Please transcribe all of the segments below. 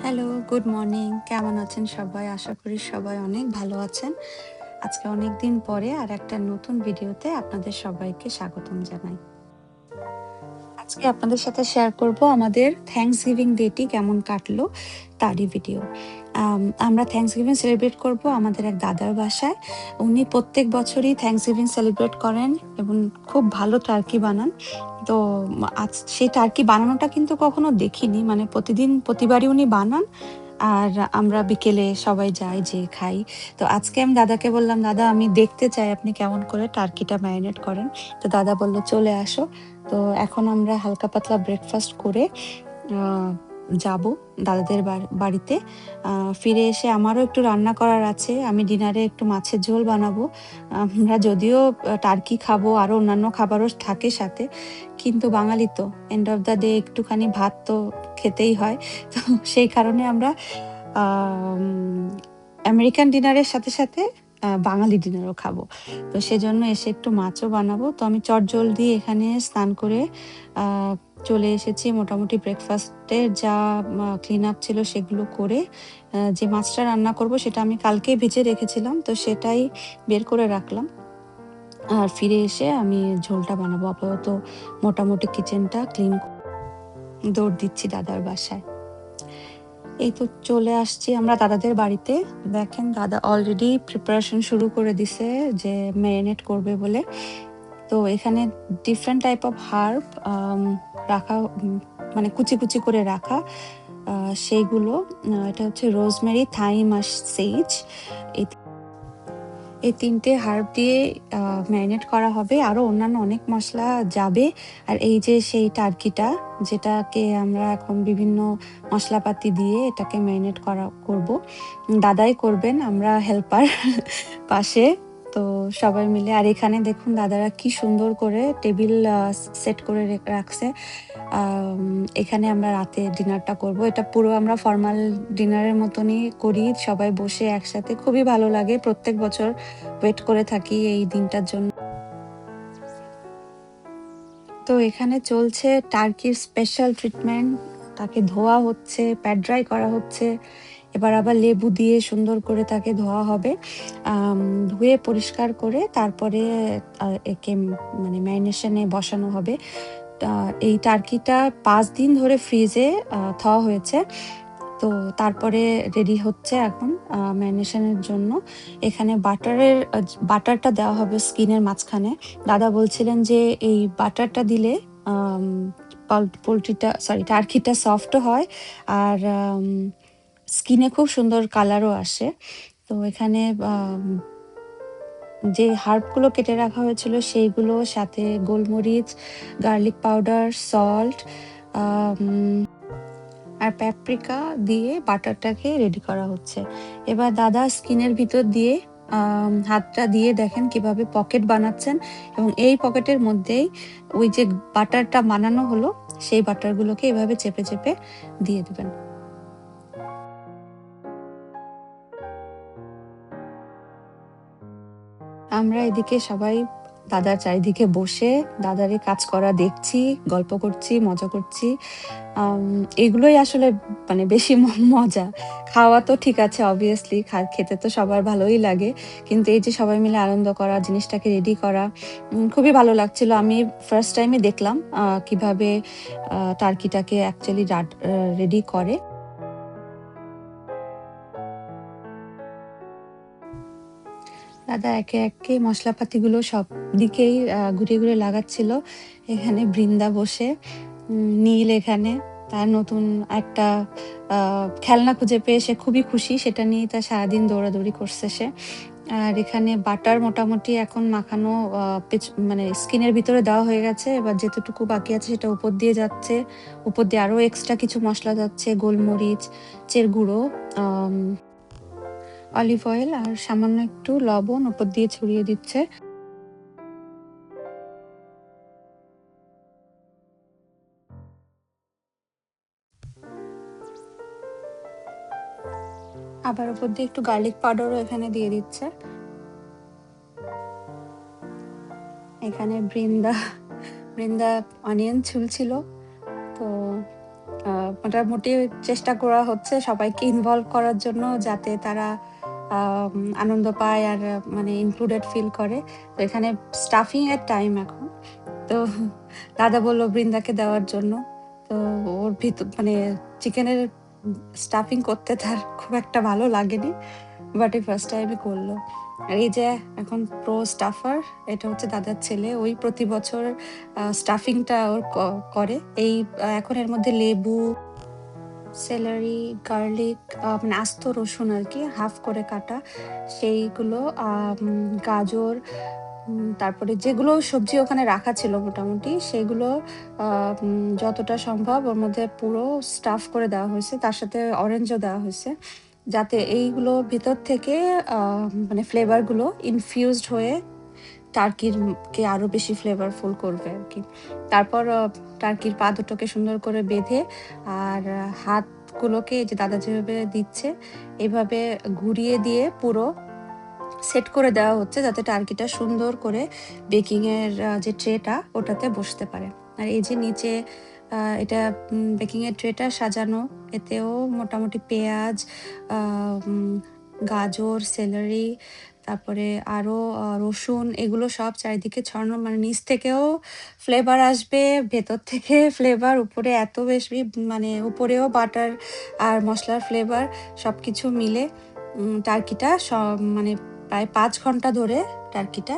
Hello, good morning. কেমন আছেন সবাই? আশা করি সবাই অনেক ভালো আছেন। আজকে অনেকদিন পরে আরেকটা নতুন ভিডিওতে আপনাদের সবাইকে স্বাগতম জানাই। আজকে আপনাদের সাথে শেয়ার করব আমাদের থ্যাঙ্কসগিভিং ডেটি কেমন কাটলো তারই ভিডিও। আমরা থ্যাঙ্কসগিভিং সেলিব্রেট করব আমাদের এক দাদার বাসায়। উনি প্রত্যেক বছরই থ্যাঙ্কসগিভিং সেলিব্রেট করেন এবং খুব ভালো টার্কি বানান। তো আজ সেই টার্কি বানানোটা কিন্তু কখনো দেখিনি, মানে প্রতিবারই উনি বানান আর আমরা বিকেলে সবাই যাই, যেয়ে খাই। তো আজকে আমি দাদাকে বললাম, দাদা আমি দেখতে চাই আপনি কেমন করে টার্কিটা ম্যারিনেট করেন। তো দাদা বলল চলে আসো। তো এখন আমরা হালকা পাতলা ব্রেকফাস্ট করে যাব দাদাদের বাড়িতে। ফিরে এসে আমারও একটু রান্না করার আছে। আমি ডিনারে একটু মাছের ঝোল বানাবো। আমরা যদিও টার্কি খাবো, আরো অন্যান্য খাবারও থাকে সাথে, কিন্তু বাঙালি তো এন্ড অফ দ্য ডে একটুখানি ভাত তো খেতেই হয়। তো সেই কারণে আমরা আমেরিকান ডিনারের সাথে সাথে বাঙালি ডিনারও খাবো। তো সেজন্য এসে একটু মাছও বানাবো। তো আমি চটজলদি এখানে স্নান করে চলে এসেছি। মোটামুটি ব্রেকফাস্টের যা ক্লিন আপ ছিল সেগুলো করে যে মাছটা রান্না করব সেটা আমি কালকেই ভেজে রেখেছিলাম, তো সেটাই বের করে রাখলাম। আর ফিরে এসে আমি ঝোলটা বানাবো। আপাতত মোটামুটি কিচেনটা ক্লিন দৌড় দিচ্ছি দাদার বাসায়। এই তো চলে আসছি আমরা দাদাদের বাড়িতে। দেখেন দাদা অলরেডি প্রিপারেশন শুরু করে দিছে যে ম্যারিনেট করবে বলে। তো এখানে ডিফারেন্ট টাইপ অফ হার্ব রাখা, মানে কুচি কুচি করে রাখা সেইগুলো। এটা হচ্ছে রোজমেরি, থাইম আর সেজ। এই ৩টে হার্ব দিয়ে ম্যারিনেট করা হবে। আরো অন্যান্য অনেক মসলা যাবে। আর এই যে সেই টার্কিটা, যেটাকে আমরা এখন বিভিন্ন মশলাপাতি দিয়ে এটাকে ম্যারিনেট করব। দাদাই করবেন, আমরা হেল্পার পাশে। তো সবাই মিলে। আর এখানে দেখুন দাদারা কি সুন্দর করে টেবিল সেট করে রাখছে। এখানে আমরা রাতে ডিনারটা করব। এটা পুরো আমরা ফর্মাল ডিনারের মতনই করি, সবাই বসে একসাথে। খুবই ভালো লাগে। প্রত্যেক বছর ওয়েট করে থাকি এই দিনটার জন্য। তো এখানে চলছে টার্কির স্পেশাল ট্রিটমেন্ট। তাকে ধোয়া হচ্ছে, প্যাড ড্রাই করা হচ্ছে। এবার আবার লেবু দিয়ে সুন্দর করে তাকে ধোয়া হবে। ধুয়ে পরিষ্কার করে তারপরে একে মানে ম্যারিনেশনে বসানো হবে। এই টার্কিটা 5 দিন ধরে ফ্রিজে থওয়া হয়েছে। তো তারপরে রেডি হচ্ছে এখন ম্যারিনেশনের জন্য। এখানে বাটারটা দেওয়া হবে স্কিনের মাঝখানে। দাদা বলছিলেন যে এই বাটারটা দিলে টার্কিটা সফটও হয় আর স্কিনে খুব সুন্দর কালারও আসে। তো এখানে যে হার্বগুলো কেটে রাখা হয়েছিল সেইগুলো, সাথে গোলমরিচ, গার্লিক পাউডার, সল্ট আর প্যাপ্রিকা দিয়ে বাটারটাকে রেডি করা হচ্ছে। এবার দাদা স্কিনের ভিতর দিয়ে হাতটা দিয়ে দেখেন কিভাবে পকেট বানাচ্ছেন, এবং এই পকেটের মধ্যেই ওই যে বাটারটা বানানো হলো সেই বাটারগুলোকে এভাবে চেপে চেপে দিয়ে দেবেন। আমরা এদিকে সবাই দাদার চারিদিকে বসে দাদারে কাজ করা দেখছি, গল্প করছি, মজা করছি। এগুলোই আসলে মানে বেশি মজা। খাওয়া তো ঠিক আছে, অবভিয়াসলি খেতে তো সবার ভালোই লাগে। কিন্তু এই যে সবাই মিলে আনন্দ করা, জিনিসটাকে রেডি করা খুবই ভালো লাগছিল। আমি ফার্স্ট টাইমে দেখলাম কিভাবে টার্কিটাকে অ্যাকচুয়ালি রেডি করে। দাদা একে একে মশলাপাতিগুলো সব দিকেই ঘুরিয়ে ঘুরিয়ে লাগাচ্ছিল। এখানে বৃন্দা বসে, নীল এখানে তার নতুন একটা খেলনা খুঁজে পেয়ে সে খুবই খুশি। সেটা নিয়ে তার সারাদিন দৌড়াদৌড়ি করছে সে। আর এখানে বাটার মোটামুটি এখন মাখানো মানে স্কিনের ভিতরে দেওয়া হয়ে গেছে। এবার যেতটুকু বাকি আছে সেটা উপর দিয়ে যাচ্ছে। উপর দিয়ে আরো এক্সট্রা কিছু মশলা যাচ্ছে, গোলমরিচ, চের গুঁড়ো, অলিভ অয়েল আর সামান্য একটু লবণ উপর দিয়ে ছড়িয়ে দিচ্ছে। আবার উপর দিয়ে একটু গার্লিক পাউডারও এখানে দিয়ে দিচ্ছে। এখানে বৃন্দা অনিয়ন ছুলছিল। তো মোটামুটি চেষ্টা করা হচ্ছে সবাইকে ইনভলভ করার জন্য, যাতে তারা আনন্দ পায় আর মানে ইনক্লুডেড ফিল করে। তো এখানে স্টাফিং এর টাইম এখন। তো দাদা বলল বৃন্দাকে দেওয়ার জন্য। তো ওর মানে চিকেনের স্টাফিং করতে তার খুব একটা ভালো লাগেনি, বাট এই ফার্স্ট টাইমই করলো। আর এই যে এখন প্রো স্টাফার, এটা হচ্ছে দাদার ছেলে, ওই প্রতি বছর স্টাফিংটা ওর করে। এই এখন এর মধ্যে লেবু, সেলারি, গার্লিক, মানে আস্ত রসুন আর কি হাফ করে কাটা, সেইগুলো, গাজর, তারপরে যেগুলো সবজি ওখানে রাখা ছিল মোটামুটি সেগুলো যতটা সম্ভব ওর মধ্যে পুরো স্টাফ করে দেওয়া হয়েছে। তার সাথে অরেঞ্জও দেওয়া হয়েছে, যাতে এইগুলো ভিতর থেকে মানে ফ্লেভারগুলো ইনফিউজড হয়ে টার্কিরকে আরো বেশি ফ্লেভারফুল করবে আর কি। তারপর টার্কির পা দুটোকে সুন্দর করে বেঁধে আর হাতগুলোকে যে দাদা যেভাবে দিচ্ছে এভাবে ঘুরিয়ে দিয়ে পুরো সেট করে দেওয়া হচ্ছে, যাতে টার্কিটা সুন্দর করে বেকিং এর যে ট্রেটা ওটাতে বসতে পারে। আর এই যে নিচে এটা বেকিং এর ট্রেটা সাজানো, এতেও মোটামুটি পেঁয়াজ, গাজর, সেলারি, তারপরে আরো রসুন, এগুলো সব চারিদিকে ছড়ানো, মানে নিচ থেকেও ফ্লেভার আসবে, ভেতর থেকে ফ্লেভার, উপরে এত বেশি, মানে উপরেও বাটার আর মশলার ফ্লেভার সবকিছু মিলে টার্কিটা সব মানে প্রায় 5 ঘন্টা ধরে টার্কিটা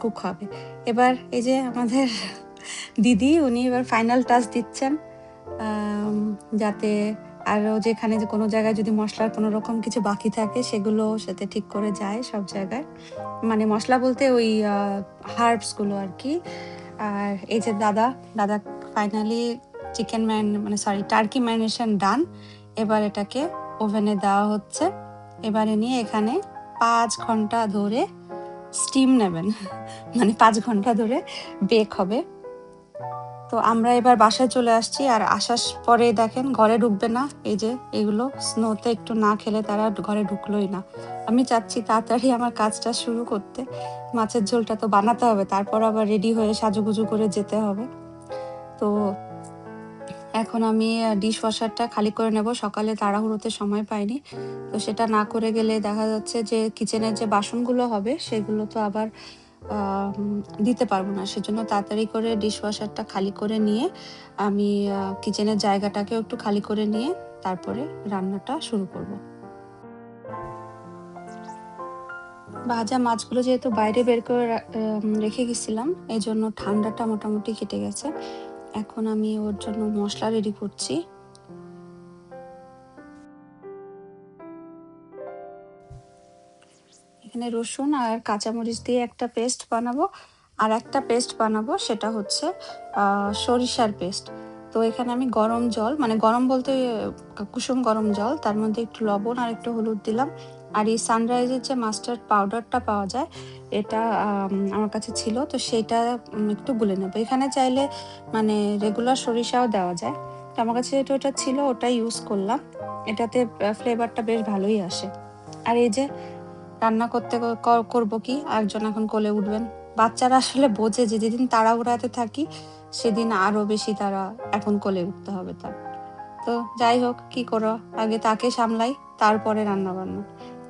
কুক হবে। এবার এই যে আমাদের দিদি, উনি এবার ফাইনাল টাচ দিচ্ছেন, যাতে আরো যেখানে যে কোনো জায়গায় যদি মশলার কোনো রকম কিছু বাকি থাকে সেগুলো সাথে ঠিক করে যায় সব জায়গায়। মানে মশলা বলতে ওই হার্বস গুলো আর কি। আর এই যে দাদা ফাইনালি চিকেন মানে সরি টার্কি ম্যারিনেশন ডান। এবার এটাকে ওভেনে দেওয়া হচ্ছে। এবারে নিয়ে এখানে 5 ঘন্টা ধরে স্টিম নেবেন, মানে 5 ঘন্টা ধরে বেক হবে। তো আমরা এবার বাসায় চলে আসছি, আর আসার পরে দেখেন ঘরে ঢুকবে না। এই যে এগুলো স্নোতে একটু না খেলে তারা ঘরে ঢুকলোই না। আমি চাচ্ছি তাড়াতাড়ি আমার কাজটা শুরু করতে, মাছের ঝোলটা তো বানাতে হবে, তারপর আবার রেডি হয়ে সাজুগুজু করে যেতে হবে। তো এখন আমি ডিশ ওয়াশারটা খালি করে নেব, সকালে তাড়াহুড়োতে সময় পাইনি। তো সেটা না করে গেলে দেখা যাচ্ছে যে কিচেনের যে বাসনগুলো হবে সেগুলো তো আবার দিতে পারবো না। সেজন্য তাড়াতাড়ি করে ডিশ ওয়াশারটা খালি করে নিয়ে আমি কিচেনের জায়গাটাকেও একটু খালি করে নিয়ে তারপরে রান্নাটা শুরু করব। ভাজা মাছগুলো যেহেতু বাইরে বের করে রেখে গেছিলাম, এই জন্য ঠান্ডাটা মোটামুটি কেটে গেছে। এখন আমি ওর জন্য মশলা রেডি করছি। এখানে রসুন আর কাঁচামরিচ দিয়ে একটা পেস্ট বানাবো, আর একটা পেস্ট বানাবো সেটা হচ্ছে সরিষার পেস্ট। তো এখানে আমি গরম জল, মানে গরম বলতে কুসুম গরম জল, তার মধ্যে একটু লবণ আর একটু হলুদ দিলাম। আর এই সানরাইজের যে মাস্টার্ড পাউডারটা পাওয়া যায়, এটা আমার কাছে ছিল, তো সেইটা একটু গুলে নেবো। এখানে চাইলে মানে রেগুলার সরিষাও দেওয়া যায়, তো আমার কাছে ওটা ছিল, ওটা ইউজ করলাম। এটাতে ফ্লেভারটা বেশ ভালোই আসে। আর এই যে রান্না করতে করবো কি, একজন এখন কোলে উঠবেন। বাচ্চারা আসলে বোঝে যে যেদিন তাড়াহুড়াতে থাকি সেদিন আরো বেশি তারা এখন কোলে উঠতে হবে তার। তো যাই হোক, কি করো, আগে তাকে সামলাই, তারপরে রান্না বান্না।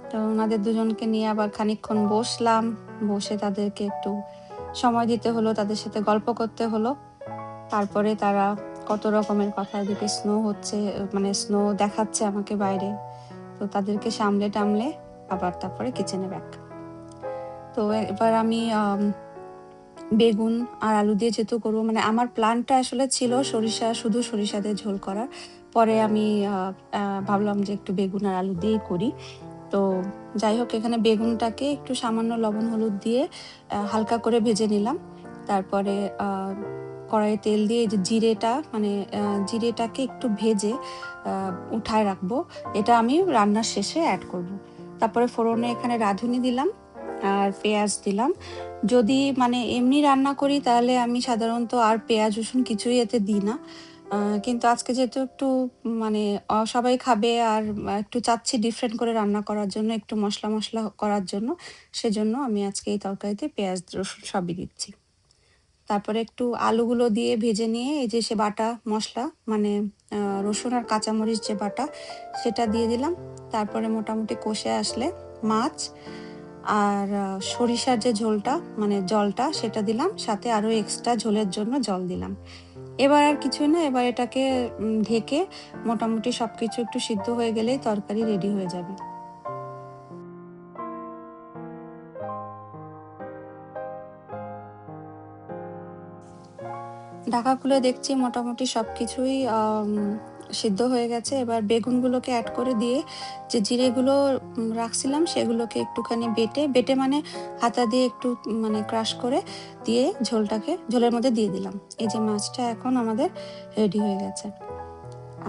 তো ওনাদের দুজনকে নিয়ে আবার খানিকক্ষণ বসলাম, বসে তাদেরকে একটু সময় দিতে হলো, তাদের সাথে গল্প করতে হলো। তারপরে তারা কত রকমের কথা, এদিকে স্নো হচ্ছে, মানে স্নো দেখাচ্ছে আমাকে বাইরে, তো তাদেরকে সামলে টামলে আবার তারপরে কিচেনে ব্যাক। তো এবার আমি বেগুন আর আলু দিয়ে যেহেতু করবো, মানে আমার প্ল্যানটা আসলে ছিল শুধু সরিষা দিয়ে ঝোল করার। পরে আমি ভাবলাম যে একটু বেগুন আর আলু দিয়েই করি। তো যাই হোক, এখানে বেগুনটাকে একটু সামান্য লবণ হলুদ দিয়ে হালকা করে ভেজে নিলাম। তারপরে কড়াইয়ে তেল দিয়ে যে জিরেটা, মানে জিরেটাকে একটু ভেজে উঠায় রাখবো, এটা আমি রান্নার শেষে অ্যাড করব। তারপরে ফোড়নে এখানে রাঁধুনি দিলাম আর পেঁয়াজ দিলাম। যদি মানে এমনি রান্না করি তাহলে আমি সাধারণত আর পেঁয়াজ রসুন কিছুই এতে দিই না, কিন্তু আজকে যেহেতু একটু মানে সবাই খাবে আর একটু চাচ্ছি ডিফারেন্ট করে রান্না করার জন্য, একটু মশলা করার জন্য, সেজন্য আমি আজকে এই তরকারিতে পেঁয়াজ রসুন সবই দিচ্ছি। তারপরে একটু আলুগুলো দিয়ে ভেজে নিয়ে এই যে সে বাটা মশলা মানে রসুন আর কাঁচামরিচ যে বাটা সেটা দিয়ে দিলাম। তারপরে মোটামুটি কষে আসলে মাছ আর সরিষার যে ঝোলটা মানে জলটা সেটা দিলাম, সাথে আরো এক্সট্রা ঝোলের জন্য জল দিলাম। এবার আর কিছুই না, এবার এটাকে ঢেকে মোটামুটি সবকিছু একটু সিদ্ধ হয়ে গেলেই তরকারি রেডি হয়ে যাবে। ঢাকা খুলে দেখছি মোটামুটি সবকিছুই সিদ্ধ হয়ে গেছে। এবার বেগুনগুলোকে অ্যাড করে দিয়ে যে জিরেগুলো রাখছিলাম সেগুলোকে একটুখানি বেটে মানে হাতা দিয়ে একটু মানে ক্রাশ করে দিয়ে ঝোলের মধ্যে দিয়ে দিলাম। এই যে মাছটা এখন আমাদের রেডি হয়ে গেছে।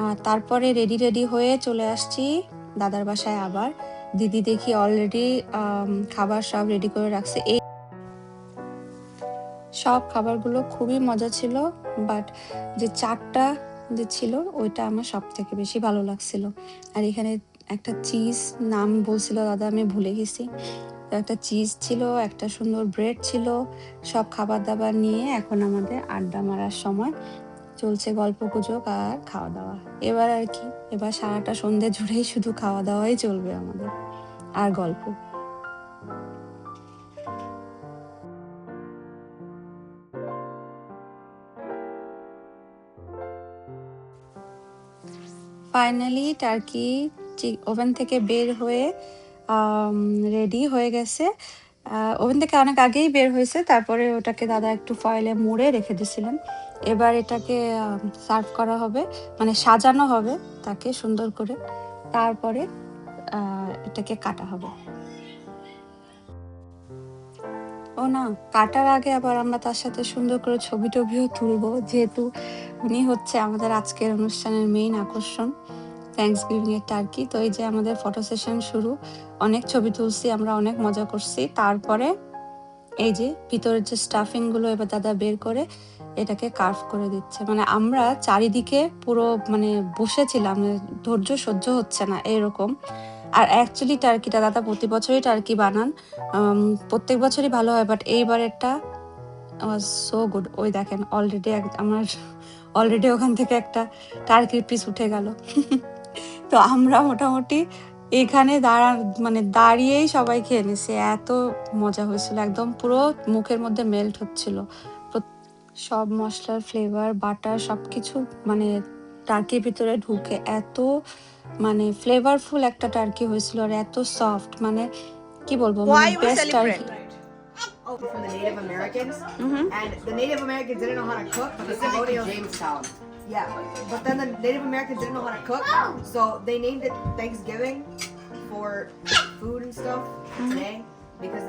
আর তারপরে রেডি হয়ে চলে আসছি দাদার বাসায়। আবার দিদি দেখি অলরেডি খাবার সব রেডি করে রাখছে। এই সব খাবারগুলো খুবই মজা ছিল, বাট যে চাটটা যে ছিল ওইটা আমার সব থেকে বেশি ভালো লাগছিল। আর এখানে একটা চিজ নাম বলছিল দাদা, আমি ভুলে গেছি। তো একটা চিজ ছিল, একটা সুন্দর ব্রেড ছিল। সব খাবার দাবার নিয়ে এখন আমাদের আড্ডা মারার সময়, চলছে গল্প গুজব আর খাওয়া দাওয়া। এবার আর কি, এবার সারাটা সন্ধে জুড়েই শুধু খাওয়া দাওয়াই চলবে আমাদের আর গল্প। ফাইনালি টার্কি ওভেন থেকে বের হয়ে রেডি হয়ে গেছে। ওভেন থেকে অনেক আগেই বের হয়েছে। তারপরে ওটাকে দাদা একটু ফয়েলে মুড়ে রেখে দিয়েছিলেন। এবার এটাকে সার্ভ করা হবে, মানে সাজানো হবে তাকে সুন্দর করে, তারপরে এটাকে কাটা হবে। ও না, কাটার আগে আবার আমরা তার সাথে সুন্দর করে ছবি টবিও তুলবো, যেহেতু উনি হচ্ছে আমাদের আজকের অনুষ্ঠানের মেইন আকর্ষণ, থ্যাঙ্কসগিভিং এর টার্কি। তো এই যে আমাদের ফটো সেশন শুরু, অনেক ছবি তুলছি আমরা, অনেক মজা করছি। তারপরে এই যে ভিতরের যে স্টাফিং গুলো এবার দাদা বের করে এটাকে কার্ভ করে দিচ্ছে। মানে আমরা চারিদিকে পুরো মানে বসেছিলাম, ধৈর্য সহ্য হচ্ছে না এরকম। আর অ্যাকচুয়ালি টার্কিটা দাদা প্রতি বছরই টার্কি বানান, প্রত্যেক বছরই ভালো হয়, বাট এইবারেরটা ওয়াজ সো গুড। ওই দেখেন অলরেডি ওখান থেকে একটা টার্কির পিস উঠে গেল। তো আমরা মোটামুটি এখানে দাঁড়িয়েই সবাই খেয়ে নিছি, এত মজা হয়েছিল, একদম পুরো মুখের মধ্যে মেল্ট হচ্ছিল। সব মশলার ফ্লেভার বাটার সবকিছু মানে টার্কির ভিতরে ঢুকে এত মানে ফ্লেভারফুল একটা টার্কি হয়েছিল, আর এত সফট, মানে কি বলবো, মানে best turkey. From the Native Americans, and the Native Americans didn't know how to cook, but the colonials, Jamestown. yeah, but then the Native Americans didn't know how to cook, so they named it Thanksgiving for food and stuff today, because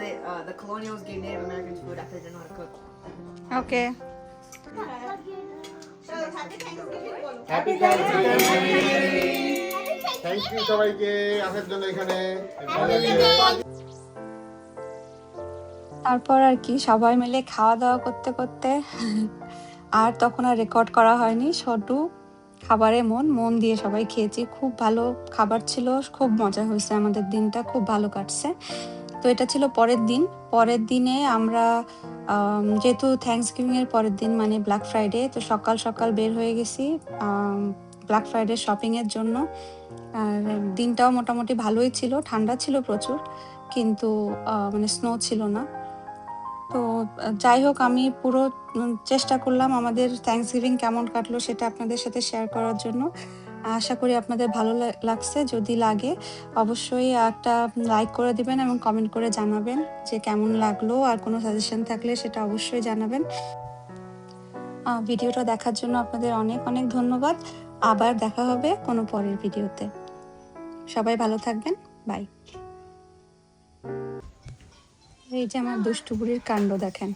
the colonials gave Native Americans food after they didn't know how to cook. Okay, Happy Thanksgiving. Thank you সবাইকে আসার জন্য এখানে। তারপর আর কি সবাই মিলে খাওয়া দাওয়া করতে করতে আর তখন আর রেকর্ড করা হয়নি, শুধু খাবারে মন দিয়ে সবাই খেয়েছি। খুব ভালো খাবার ছিল, খুব মজা হয়েছে, আমাদের দিনটা খুব ভালো কাটছে। তো এটা ছিল পরের দিনে আমরা যেহেতু থ্যাঙ্কসগিভিং এর পরের দিন মানে ব্ল্যাক ফ্রাইডে, তো সকাল সকাল বের হয়ে গেছি ব্ল্যাক ফ্রাইডে শপিং এর জন্য। আর দিনটাও মোটামুটি ভালোই ছিল, ঠান্ডা ছিল প্রচুর, কিন্তু মানে স্নো ছিল না। তো যাই হোক, আমি পুরো চেষ্টা করলাম আমাদের থ্যাঙ্কসগিভিং কেমন কাটলো সেটা আপনাদের সাথে শেয়ার করার জন্য। আশা করি আপনাদের ভালো লাগছে। যদি লাগে অবশ্যই একটা লাইক করে দিবেন এবং কমেন্ট করে জানাবেন যে কেমন লাগলো, আর কোনো সাজেশন থাকলে সেটা অবশ্যই জানাবেন। ভিডিওটা দেখার জন্য আপনাদের অনেক অনেক ধন্যবাদ। আবার দেখা হবে কোনো পরের ভিডিওতে। সবাই ভালো থাকবেন, বাই। এই যে আমার দুষ্টু বুড়ির কাণ্ড দেখেন।